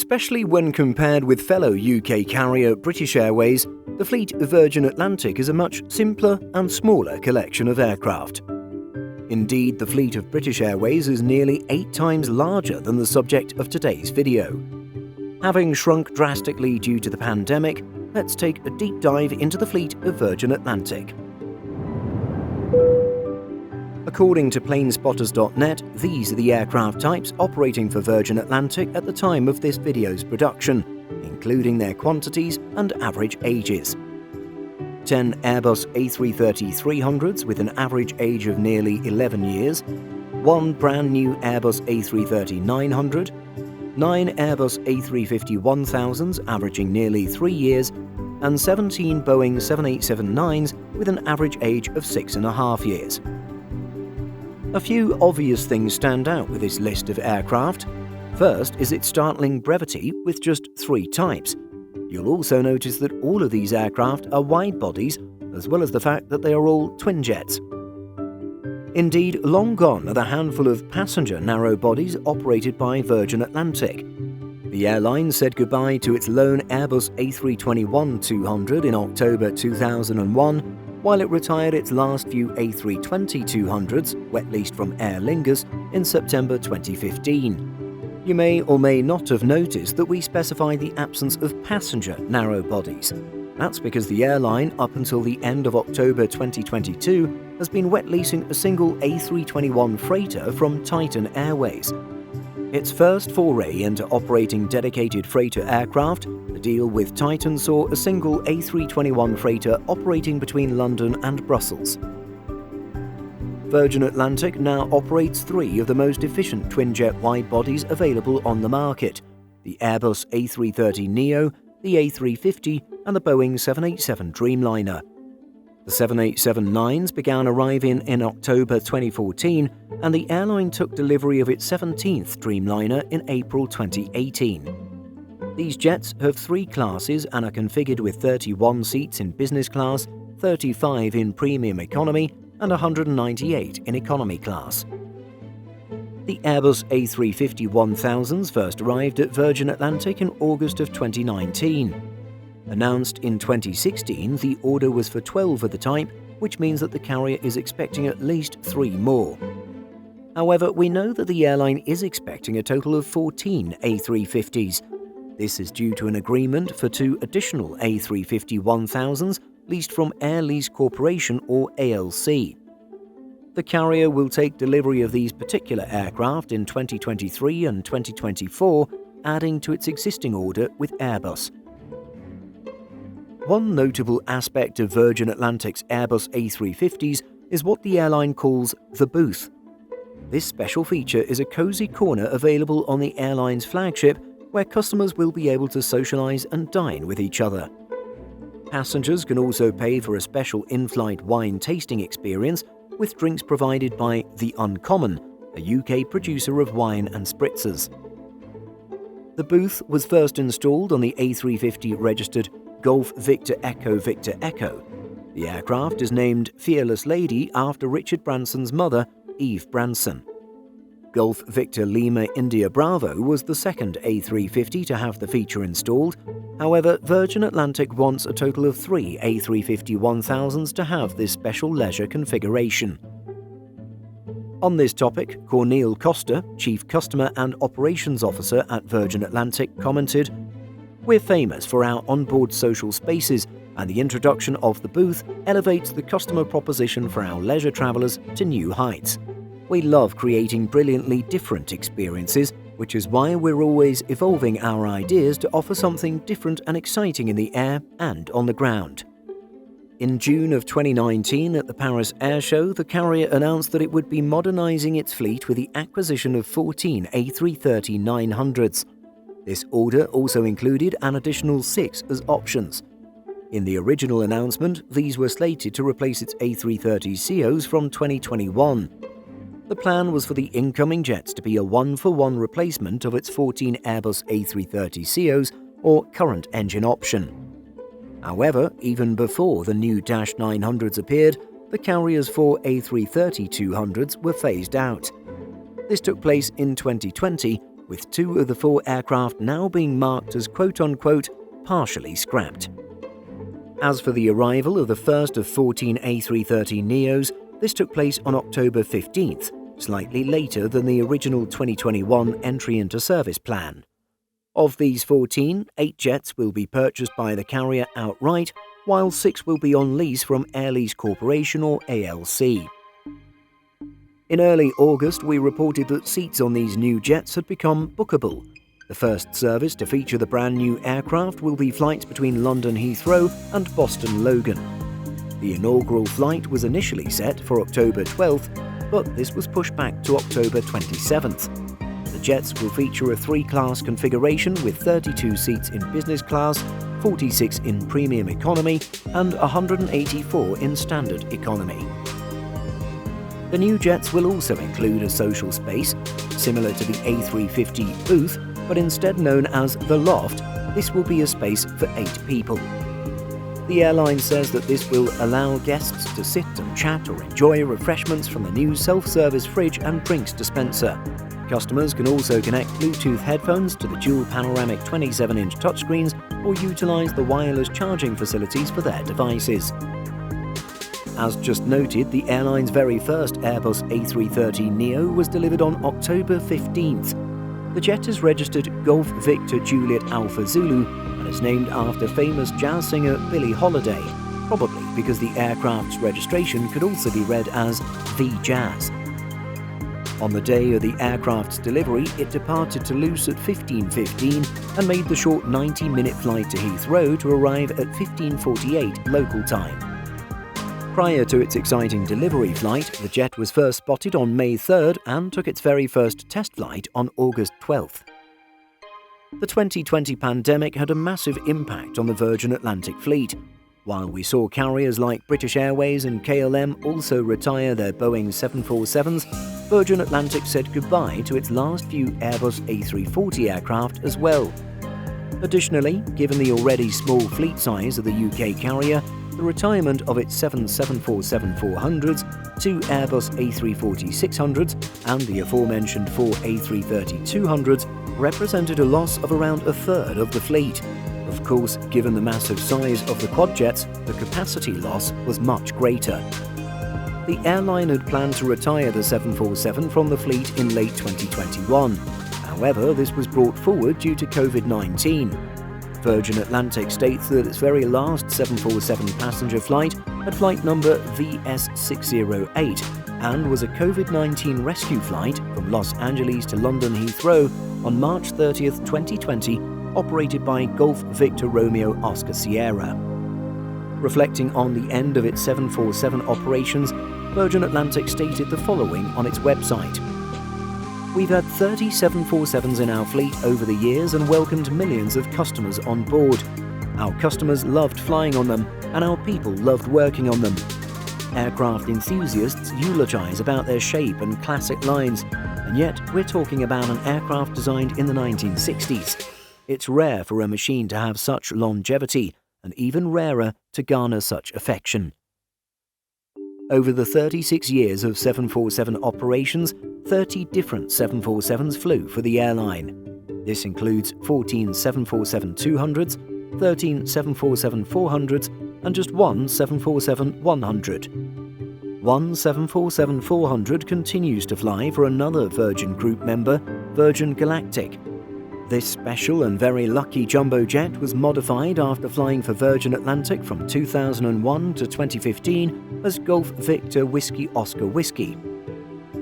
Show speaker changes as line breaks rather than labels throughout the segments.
Especially when compared with fellow UK carrier British Airways, the fleet of Virgin Atlantic is a much simpler and smaller collection of aircraft. Indeed, the fleet of British Airways is nearly 8 times larger than the subject of today's video. Having shrunk drastically due to the pandemic, let's take a deep dive into the fleet of Virgin Atlantic. According to planespotters.net, these are the aircraft types operating for Virgin Atlantic at the time of this video's production, including their quantities and average ages. 10 Airbus A330-300s with an average age of nearly 11 years, 1 brand new Airbus A330-900, 9 Airbus A350-1000s averaging nearly 3 years, and 17 Boeing 787-9s with an average age of 6.5 years. A few obvious things stand out with this list of aircraft. First is its startling brevity with just 3 types. You'll also notice that all of these aircraft are wide bodies, as well as the fact that they are all twin jets. Indeed, long gone are the handful of passenger narrow bodies operated by Virgin Atlantic. The airline said goodbye to its lone Airbus A321-200 in October 2001, while it retired its last few A320-200s, wet-leased from Aer Lingus, in September 2015. You may or may not have noticed that we specify the absence of passenger narrow bodies. That's because the airline, up until the end of October 2022, has been wet-leasing a single A321 freighter from Titan Airways. Its first foray into operating dedicated freighter aircraft, the deal with Titan saw a single A321 freighter operating between London and Brussels. Virgin Atlantic now operates 3 of the most efficient twin-jet wide-bodies available on the market: the Airbus A330neo, the A350, and the Boeing 787 Dreamliner. The 787-9s began arriving in October 2014, and the airline took delivery of its 17th Dreamliner in April 2018. These jets have 3 classes and are configured with 31 seats in business class, 35 in premium economy, and 198 in economy class. The Airbus A350-1000s first arrived at Virgin Atlantic in August of 2019. Announced in 2016, the order was for 12 of the type, which means that the carrier is expecting at least 3 more. However, we know that the airline is expecting a total of 14 A350s. This is due to an agreement for 2 additional A350-1000s leased from Air Lease Corporation or ALC. The carrier will take delivery of these particular aircraft in 2023 and 2024, adding to its existing order with Airbus. One notable aspect of Virgin Atlantic's Airbus A350s is what the airline calls the booth. This special feature is a cozy corner available on the airline's flagship where customers will be able to socialize and dine with each other. Passengers can also pay for a special in-flight wine tasting experience with drinks provided by The Uncommon, a UK producer of wine and spritzers. The booth was first installed on the A350 registered Golf Victor Echo Victor Echo. The aircraft is named Fearless Lady after Richard Branson's mother, Eve Branson. Golf Victor Lima India Bravo was the second A350 to have the feature installed. However, Virgin Atlantic wants a total of 3 A350-1000s to have this special leisure configuration. On this topic, Cornel Costa, Chief Customer and Operations Officer at Virgin Atlantic, commented, "We're famous for our onboard social spaces, and the introduction of the booth elevates the customer proposition for our leisure travelers to new heights. We love creating brilliantly different experiences, which is why we're always evolving our ideas to offer something different and exciting in the air and on the ground." In June of 2019 at the Paris Air Show, the carrier announced that it would be modernizing its fleet with the acquisition of 14 A330-900s. This order also included an additional 6 as options. In the original announcement, these were slated to replace its A330ceos from 2021. The plan was for the incoming jets to be a one-for-one replacement of its 14 Airbus A330ceos or current engine option. However, even before the new Dash 900s appeared, the carrier's 4 A330-200s were phased out. This took place in 2020, with 2 of the 4 aircraft now being marked as quote-unquote partially scrapped. As for the arrival of the first of 14 A330neos, this took place on October 15th, slightly later than the original 2021 entry into service plan. Of these 14, 8 jets will be purchased by the carrier outright, while 6 will be on lease from Air Lease Corporation or ALC. In early August, we reported that seats on these new jets had become bookable. The first service to feature the brand new aircraft will be flights between London Heathrow and Boston Logan. The inaugural flight was initially set for October 12th, but this was pushed back to October 27th. The jets will feature a 3-class configuration with 32 seats in business class, 46 in premium economy, and 184 in standard economy. The new jets will also include a social space, similar to the A350 booth, but instead known as the Loft. This will be a space for 8 people. The airline says that this will allow guests to sit and chat or enjoy refreshments from the new self-service fridge and drinks dispenser. Customers can also connect Bluetooth headphones to the dual panoramic 27-inch touchscreens or utilize the wireless charging facilities for their devices. As just noted, the airline's very first Airbus A330neo was delivered on October 15th. The jet is registered Golf Victor Juliet Alpha Zulu and is named after famous jazz singer Billie Holiday, probably because the aircraft's registration could also be read as The Jazz. On the day of the aircraft's delivery, it departed Toulouse at 15:15 and made the short 90-minute flight to Heathrow to arrive at 15:48 local time. Prior to its exciting delivery flight, the jet was first spotted on May 3rd and took its very first test flight on August 12th. The 2020 pandemic had a massive impact on the Virgin Atlantic fleet. While we saw carriers like British Airways and KLM also retire their Boeing 747s, Virgin Atlantic said goodbye to its last few Airbus A340 aircraft as well. Additionally, given the already small fleet size of the UK carrier, the retirement of its 7 747-400s, 2 Airbus A340-600s and the aforementioned 4 A330-200s represented a loss of around a third of the fleet. Of course, given the massive size of the quadjets, the capacity loss was much greater. The airline had planned to retire the 747 from the fleet in late 2021. However, this was brought forward due to COVID-19. Virgin Atlantic states that its very last 747 passenger flight had flight number VS608 and was a COVID-19 rescue flight from Los Angeles to London Heathrow on March 30th, 2020, operated by Golf Victor Romeo Oscar Sierra. Reflecting on the end of its 747 operations, Virgin Atlantic stated the following on its website. "We've had 30 747s in our fleet over the years and welcomed millions of customers on board. Our customers loved flying on them, and our people loved working on them. Aircraft enthusiasts eulogize about their shape and classic lines, and yet we're talking about an aircraft designed in the 1960s. It's rare for a machine to have such longevity, and even rarer to garner such affection." Over the 36 years of 747 operations, 30 different 747s flew for the airline. This includes 14 747-200s, 13 747-400s, and just 1 747-100. One 747-400 continues to fly for another Virgin Group member, Virgin Galactic. This special and very lucky jumbo jet was modified after flying for Virgin Atlantic from 2001 to 2015 as Golf Victor Whiskey Oscar Whiskey.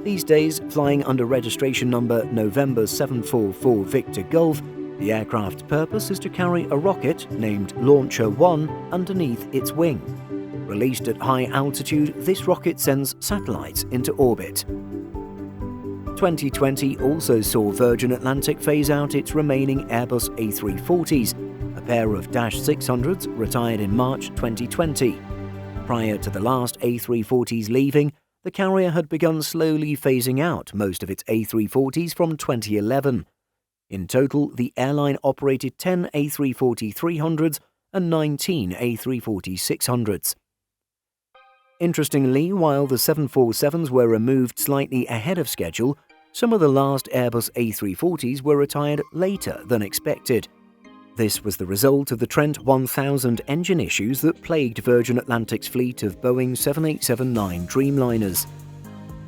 These days, flying under registration number November 744 Victor Golf, the aircraft's purpose is to carry a rocket named Launcher 1 underneath its wing. Released at high altitude, this rocket sends satellites into orbit. 2020 also saw Virgin Atlantic phase out its remaining Airbus A340s, a pair of Dash 600s retired in March 2020. Prior to the last A340s leaving, the carrier had begun slowly phasing out most of its A340s from 2011. In total, the airline operated 10 A340-300s and 19 A340-600s. Interestingly, while the 747s were removed slightly ahead of schedule, Some of the last Airbus A340s were retired later than expected. This was the result of the Trent 1000 engine issues that plagued Virgin Atlantic's fleet of Boeing 787-9 Dreamliners.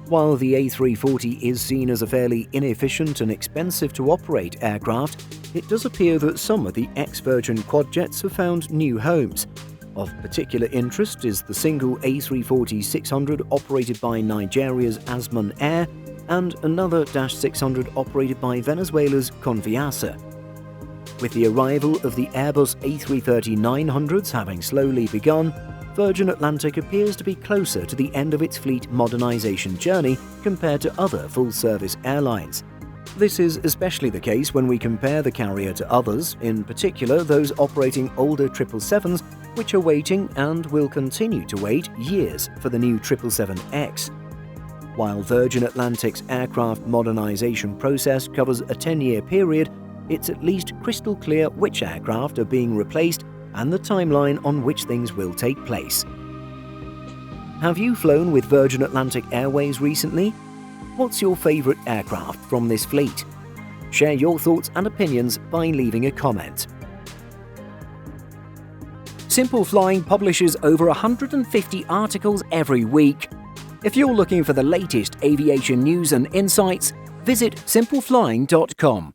While the A340 is seen as a fairly inefficient and expensive to operate aircraft, it does appear that some of the ex-Virgin quadjets have found new homes. Of particular interest is the single A340-600 operated by Nigeria's Asman Air and another -600 operated by Venezuela's Confianza. With the arrival of the Airbus A330-900s having slowly begun, Virgin Atlantic appears to be closer to the end of its fleet modernization journey compared to other full-service airlines. This is especially the case when we compare the carrier to others, in particular those operating older 777s, which are waiting and will continue to wait years for the new 777X. While Virgin Atlantic's aircraft modernization process covers a 10-year period, it's at least crystal clear which aircraft are being replaced and the timeline on which things will take place. Have you flown with Virgin Atlantic Airways recently? What's your favorite aircraft from this fleet? Share your thoughts and opinions by leaving a comment. Simple Flying publishes over 150 articles every week. If you're looking for the latest aviation news and insights, visit simpleflying.com.